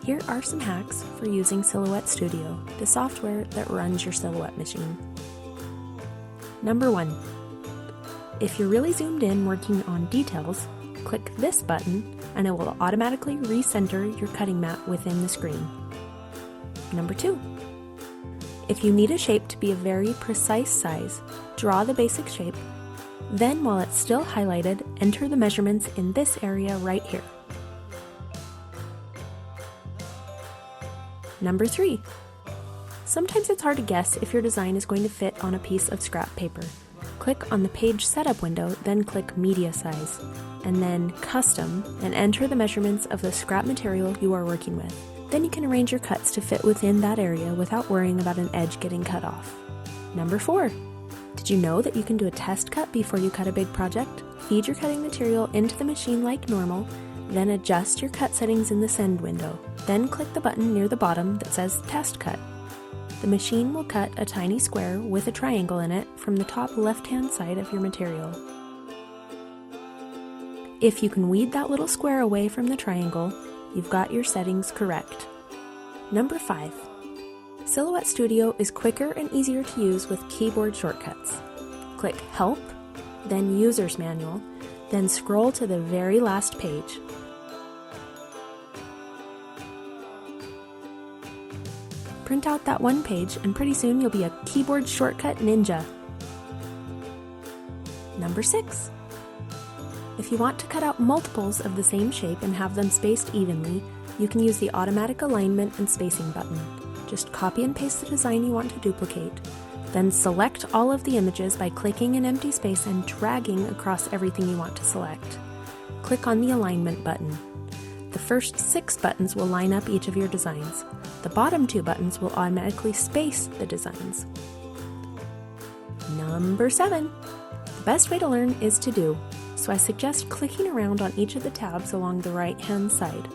Here are some hacks for using Silhouette Studio, the software that runs your Silhouette machine. Number 1. If you're really zoomed in working on details, click this button and it will automatically recenter your cutting mat within the screen. Number 2. If you need a shape to be a very precise size, draw the basic shape, then while it's still highlighted, enter the measurements in this area right here. Number 3. Sometimes it's hard to guess if your design is going to fit on a piece of scrap paper. Click on the Page Setup window, then click Media Size, and then Custom, and enter the measurements of the scrap material you are working with. Then you can arrange your cuts to fit within that area without worrying about an edge getting cut off. Number 4. Did you know that you can do a test cut before you cut a big project? Feed your cutting material into the machine like normal, then adjust your cut settings in the Send window. Then click the button near the bottom that says Test Cut. The machine will cut a tiny square with a triangle in it from the top left-hand side of your material. If you can weed that little square away from the triangle, you've got your settings correct. Number 5. Silhouette Studio is quicker and easier to use with keyboard shortcuts. Click Help, then User's Manual, then scroll to the very last page. Print out that one page and pretty soon you'll be a keyboard shortcut ninja. Number 6. If you want to cut out multiples of the same shape and have them spaced evenly, you can use the Automatic Alignment and Spacing button. Just copy and paste the design you want to duplicate. Then select all of the images by clicking an empty space and dragging across everything you want to select. Click on the Alignment button. The first 6 buttons will line up each of your designs. The bottom 2 buttons will automatically space the designs. Number 7. The best way to learn is to do, so I suggest clicking around on each of the tabs along the right-hand side.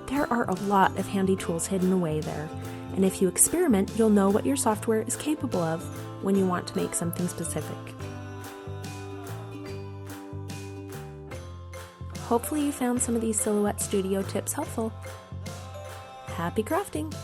There are a lot of handy tools hidden away there, and if you experiment, you'll know what your software is capable of when you want to make something specific. Hopefully you found some of these Silhouette Studio tips helpful. Happy crafting!